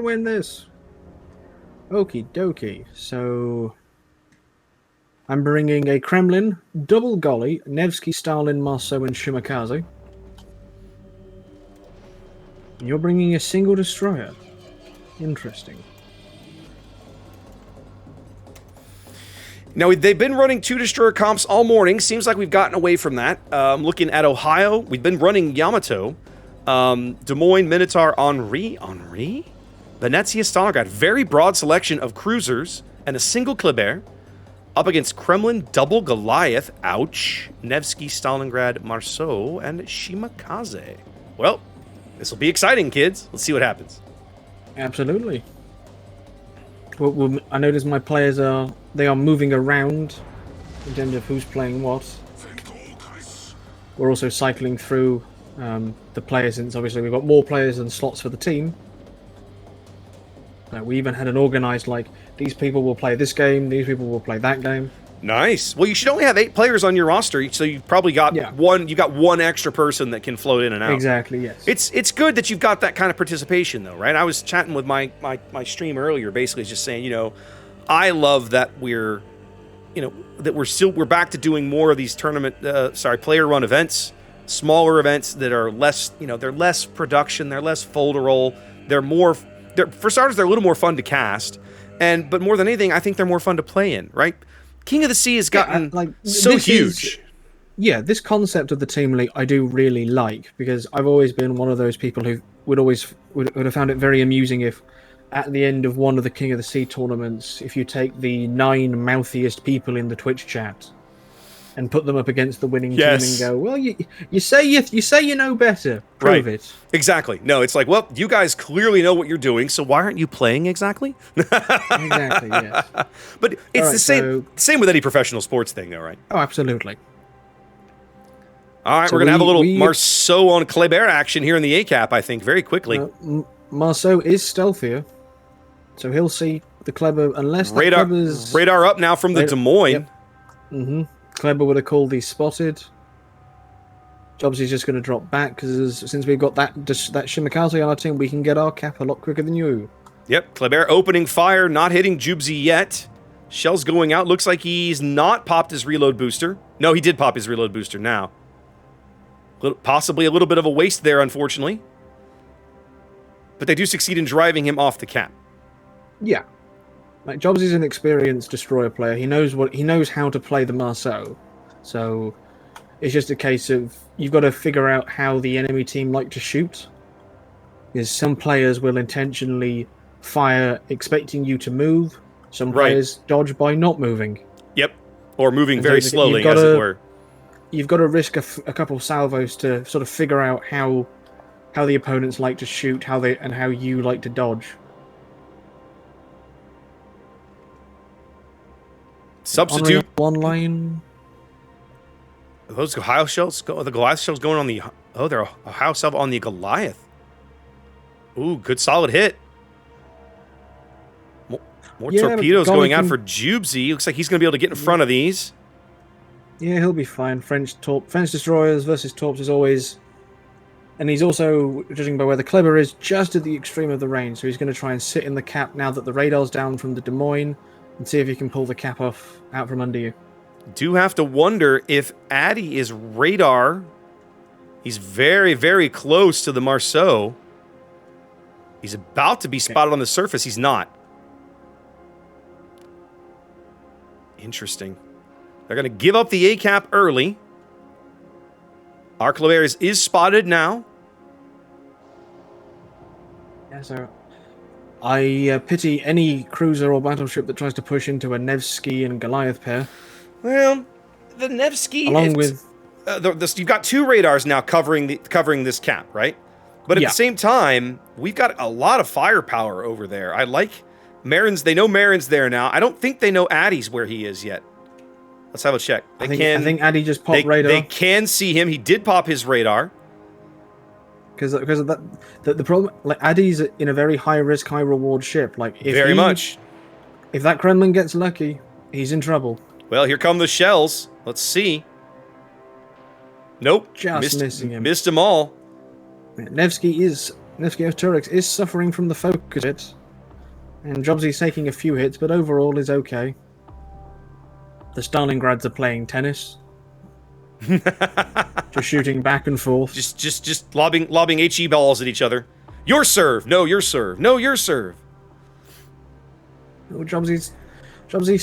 win this. Okie dokie. So I'm bringing a Kremlin, double Golly, Nevsky, Stalin, Marceau, and Shimakaze. You're bringing a single destroyer. Interesting. Now, they've been running 2 destroyer comps all morning. Seems like we've gotten away from that. Looking at Ohio, we've been running Yamato. Des Moines, Minotaur, Henri? Venezia, Stalingrad. Very broad selection of cruisers and a single Kleber. Up against Kremlin, double Goliath. Ouch. Nevsky, Stalingrad, Marceau, and Shimakaze. Well, this will be exciting, kids. Let's see what happens. Absolutely. Well, I notice my players are moving around in terms of who's playing what. We're also cycling through the players, since obviously we've got more players than slots for the team. We even had an organized, like, these people will play this game, these people will play that game. Nice. Well, you should only have 8 players on your roster, so you've probably got one. You got one extra person that can float in and out. Exactly. Yes. It's good that you've got that kind of participation, though, right? I was chatting with my stream earlier, basically just saying, I love that we're back to doing more of these player run events, smaller events that are less, they're less production, they're less folderol, for starters, they're a little more fun to cast, but more than anything, I think they're more fun to play in, right? King of the Sea has gotten so huge. This concept of the team league I do really like, because I've always been one of those people who would have found it very amusing if at the end of one of the King of the Sea tournaments, if you take the 9 mouthiest people in the Twitch chat and put them up against the winning team and go, well, you say you know better. Prove it. Exactly. No, it's like, well, you guys clearly know what you're doing, so why aren't you playing exactly? Exactly, yes. But it's the same with any professional sports thing, though, right? Oh, absolutely. All right, we're going to have a little Marceau on Kleber action here in the A-cap, I think, very quickly. Marceau is stealthier, so he'll see the Kleber, unless the radar up now from the Des Moines. Yep. Mm-hmm. Kleber would have called these spotted. Jobsy's just going to drop back, because since we've got that Shimakaze on our team, we can get our cap a lot quicker than you. Yep, Kleber opening fire, not hitting Jubsy yet. Shell's going out. Looks like he's not popped his reload booster. No, he did pop his reload booster now. Possibly a little bit of a waste there, unfortunately. But they do succeed in driving him off the cap. Yeah. Like, Jobsy's an experienced destroyer player. He knows how to play the Marceau. So it's just a case of you've got to figure out how the enemy team like to shoot. Because some players will intentionally fire expecting you to move. Some players dodge by not moving. Yep. Or moving very slowly, as it were. You've got to risk a couple salvos to sort of figure out how the opponents like to shoot, how you like to dodge. Substitute one lane. Those Ohio shells go. The Goliath shells going on the. Oh, they're Ohio shells on the Goliath. Ooh, good solid hit. More torpedoes going out for Jubsy. Looks like he's going to be able to get in front of these. Yeah, he'll be fine. French destroyers versus torps is always. And he's also, judging by where the Kleber is, just at the extreme of the range. So he's going to try and sit in the cap now that the radar's down from the Des Moines, and see if he can pull the cap off out from under you. Do have to wonder if Addy is radar. He's very, very close to the Marceau. He's about to be spotted on the surface. He's not. Interesting. They're going to give up the A-cap early. Our Kleber is spotted now. Yeah, so I pity any cruiser or battleship that tries to push into a Nevsky and Goliath pair. Well, the Nevsky, along with you've got 2 radars now covering this cap, right? But at the same time, we've got a lot of firepower over there. I like Marin's. They know Marin's there now. I don't think they know Addy's where he is yet. Let's have a check. I think Addy just popped radar. They can see him. He did pop his radar. Because of that, the problem, like, Addy's in a very high risk, high reward ship. Like, if that Kremlin gets lucky, he's in trouble. Well, here come the shells. Let's see. Nope. Just missing him. Missed them all. Nevsky is Nevsky Turek is suffering from the focus hit. And Jobsy's taking a few hits, but overall is okay. The Stalingrads are playing tennis. Just shooting back and forth. Just lobbing HE balls at each other. Your serve. No, your serve. No, your serve. Oh, Jobsy's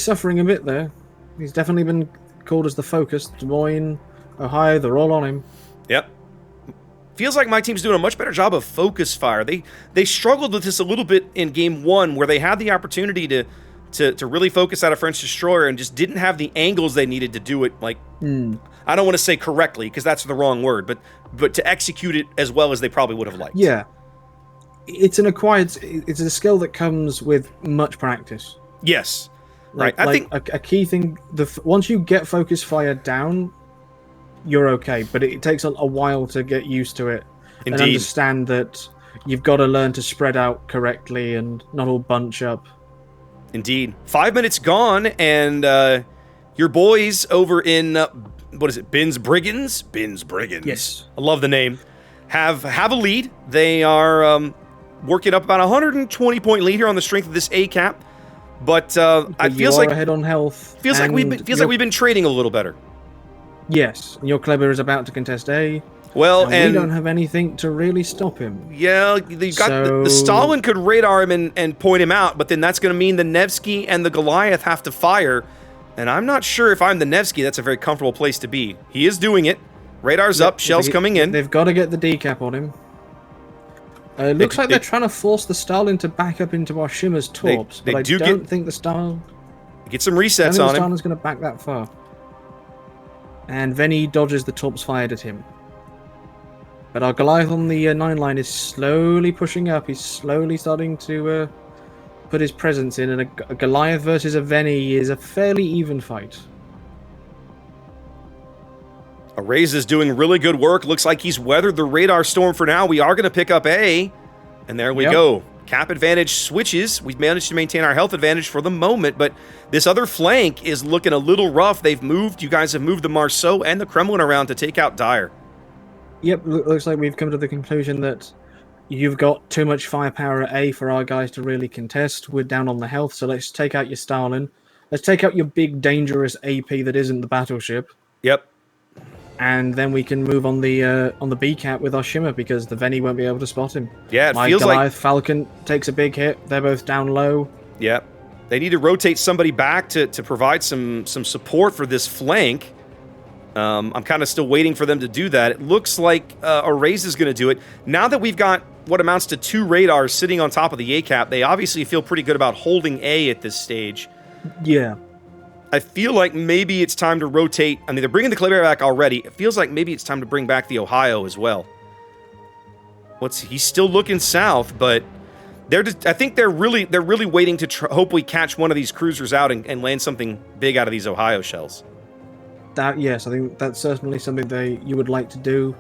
suffering a bit there. He's definitely been called as the focus. Des Moines, Ohio, they're all on him. Yep. Feels like my team's doing a much better job of focus fire. They struggled with this a little bit in game 1, where they had the opportunity to really focus out a French destroyer and just didn't have the angles they needed to do it. Like, I don't want to say correctly because that's the wrong word, but to execute it as well as they probably would have liked. Yeah, it's a skill that comes with much practice. Yes, right. I think a key thing. Once you get focus fire down, you're okay, but it takes a while to get used to it. Indeed. And understand that you've got to learn to spread out correctly and not all bunch up. Indeed. 5 minutes gone, and your boys over in what is it? Bin's Brigands. Yes, I love the name. Have a lead. They are working up about 120-point lead here on the strength of this A cap, but it feels like ahead on health. Feels like we've been trading a little better. Yes, and your Kleber is about to contest A. Well, and we don't have anything to really stop him. Yeah, you've got the Stalin could radar him and point him out, but then that's going to mean the Nevsky and the Goliath have to fire. And I'm not sure if I'm the Nevsky, that's a very comfortable place to be. He is doing it. Radar's up, shells coming in. They've got to get the decap on him. It looks like they're trying to force the Stalin to back up into our Shimmer's torps, but I don't think the Stalin... Get some resets on him. Stalin's going to back that far. And Veni dodges the torps fired at him. But our Goliath on the 9 line is slowly pushing up. He's slowly starting to put his presence in, and a Goliath versus a Veni is a fairly even fight. Arrays is doing really good work. Looks like he's weathered the radar storm for now. We are going to pick up A, and there we go. Cap advantage switches. We've managed to maintain our health advantage for the moment, but this other flank is looking a little rough. They've moved. You guys have moved the Marceau and the Kremlin around to take out Dyer. Yep, looks like we've come to the conclusion that you've got too much firepower at A for our guys to really contest. We're down on the health, so let's take out your Stalin. Let's take out your big, dangerous AP that isn't the battleship. Yep. And then we can move on the B cap with our Shimmer, because the Veni won't be able to spot him. Yeah, it My feels Goliath like Falcon takes a big hit. They're both down low. Yep. They need to rotate somebody back to provide some support for this flank. I'm kind of still waiting for them to do that. It looks like Arrays is going to do it. Now that we've got what amounts to 2 radars sitting on top of the A cap, they obviously feel pretty good about holding A at this stage. Yeah. I feel like maybe it's time to rotate. I mean, they're bringing the Kleber back already. It feels like maybe it's time to bring back the Ohio as well. He's still looking south, but I think they're really waiting to hope we catch one of these cruisers out and land something big out of these Ohio shells. Yes, I think that's certainly something you would like to do.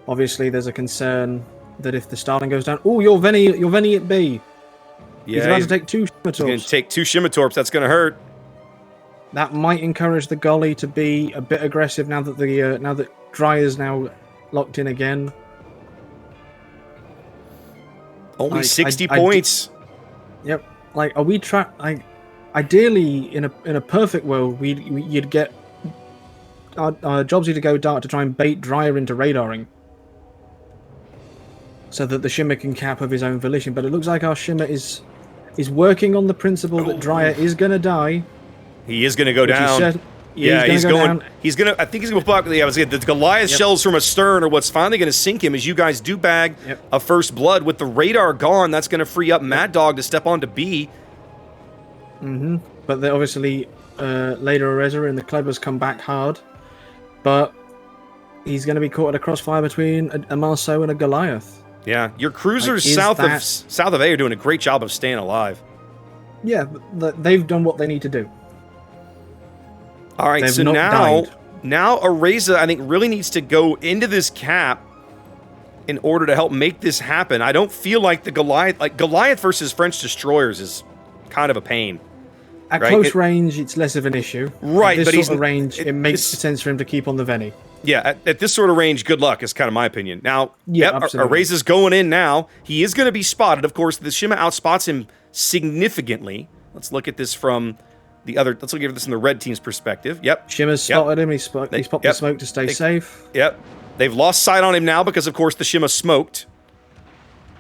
Obviously, there's a concern that if the Starling goes down, your Veni at B. Yeah, he's about to take 2 Shimmer torps. He's going to take 2 Shimmer torps. That's going to hurt. That might encourage the Golly to be a bit aggressive now that Dryer's now locked in again. Only 60 points. Yep. Like, are we ideally in a perfect world, you'd get Jobsy to go dark to try and bait Dryer into radaring, so that the Shimmer can cap of his own volition. But it looks like our Shimmer is working on the principle that Dryer is going to die. He is going to go down. He's going. I think he's going to block. Yeah, the Goliath shells from astern are what's finally going to sink him. As you guys do bag a first blood with the radar gone, that's going to free up Mad Dog to step onto B. But then obviously later Areza and the Klebers come back hard, but he's going to be caught at a crossfire between a Marceau and a Goliath. Yeah, your cruisers south of A are doing a great job of staying alive. Yeah, they've done what they need to do. All right, so now Areza, I think, really needs to go into this cap in order to help make this happen. I don't feel like the Goliath versus French destroyers is kind of a pain. At close range, it's less of an issue. Right, At but this sort of range, it makes sense for him to keep on the Veni. Yeah, at this sort of range, good luck is kind of my opinion. Now, Yeah, yep, absolutely. Arrays is going in now. He is going to be spotted. Of course, the Shima outspots him significantly. Let's look at this from the other. Let's look at this from the red team's perspective. Yep. Shimmer's spotted him. He's popped the smoke to stay safe. Yep. They've lost sight on him now because, of course, the Shima smoked.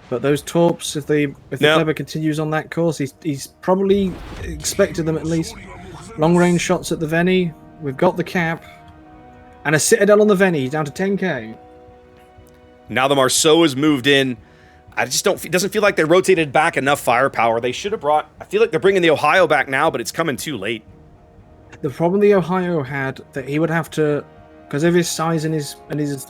But those torps, if the Clever continues on that course, he's probably expected them at least. Long range shots at the Veni. We've got the cap. And a Citadel on the Veni, down to 10k. Now the Marceau has moved in. I just don't. It doesn't feel like they rotated back enough firepower. They should have brought. I feel like they're bringing the Ohio back now, but it's coming too late. The problem the Ohio had that he would have to, because of his size and his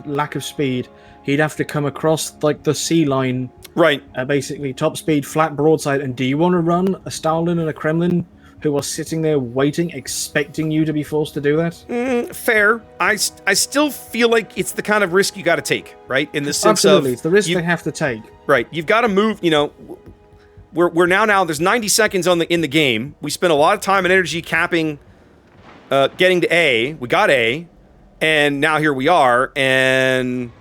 lack of speed, he'd have to come across like the sea line, right? Basically top speed, flat broadside. And do you want to run a Stalin and a Kremlin who are sitting there waiting, expecting you to be forced to do that? Fair. I still feel like it's the kind of risk you got to take, right? In the sense Absolutely, of it's the risk they have to take. Right. You've got to move. You know, we're now. There's 90 seconds in the game. We spent a lot of time and energy capping, getting to A. We got A, and now here we are, and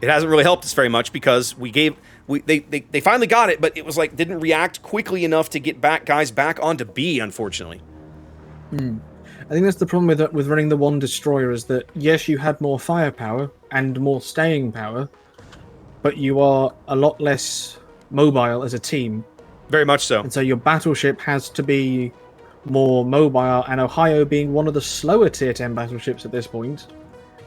it hasn't really helped us very much because they finally got it, but it was like didn't react quickly enough to get guys back onto B, unfortunately. I think that's the problem with running the one destroyer is that yes, you had more firepower and more staying power, but you are a lot less mobile as a team. Very much so. And so your battleship has to be more mobile, and Ohio being one of the slower tier 10 battleships at this point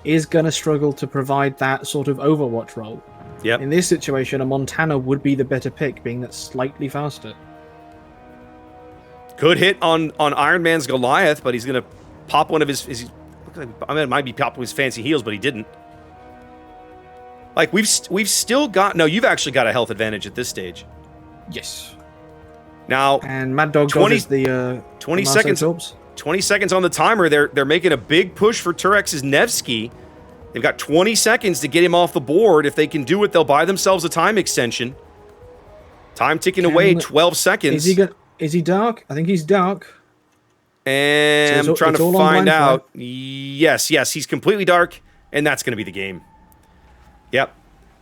is going to struggle to provide that sort of overwatch role. Yep. In this situation, a Montana would be the better pick, being that slightly faster. Good hit on Iron Man's Goliath, but he's going to pop one of his it might be popping his fancy heals, but he didn't. Like, we've still got... No, you've actually got a health advantage at this stage. Yes. Now... And Mad Dog dodges the 20 seconds. torps. 20 seconds on the timer. They're making a big push for Turex's Nevsky. They've got 20 seconds to get him off the board. If they can do it, they'll buy themselves a time extension. Time ticking away, 12 seconds. Is he dark? I think he's dark. And so I'm trying to find out. Yes, he's completely dark, and that's going to be the game. Yep.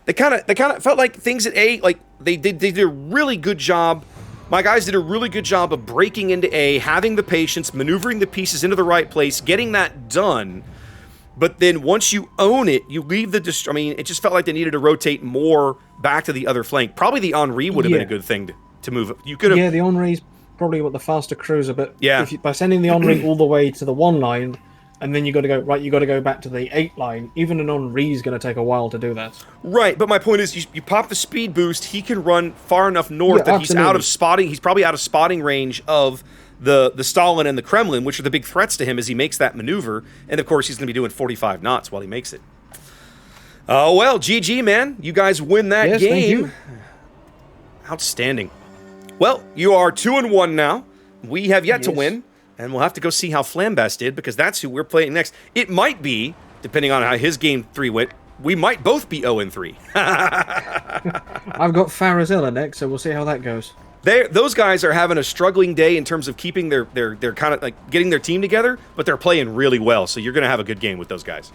They kind of felt like things at A, like they did a really good job. My guys did a really good job of breaking into A, having the patience, maneuvering the pieces into the right place, getting that done. But then once you own it, you leave the... I mean, it just felt like they needed to rotate more back to the other flank. Probably the Henri would have been a good thing to move. You could have... Yeah, the Henri's probably the faster cruiser, but yeah. By sending the Henri all the way to the 1 line, and then you got to go back to the 8 line, even an Henri's going to take a while to do that. Right, but my point is, you pop the speed boost, he can run far enough north that he's out of spotting. He's probably out of spotting range of the Stalin and the Kremlin, which are the big threats to him as he makes that maneuver. And of course, he's going to be doing 45 knots while he makes it. Oh, well, GG, man. You guys win that game. Thank you. Outstanding. Well, you are 2-1 now. We have yet to win, and we'll have to go see how Flambast did, because that's who we're playing next. It might be, depending on how his game 3 went, we might both be 0-3. I've got Farazella next, so we'll see how that goes. Those guys are having a struggling day in terms of keeping their kind of like getting their team together, but they're playing really well, so you're going to have a good game with those guys.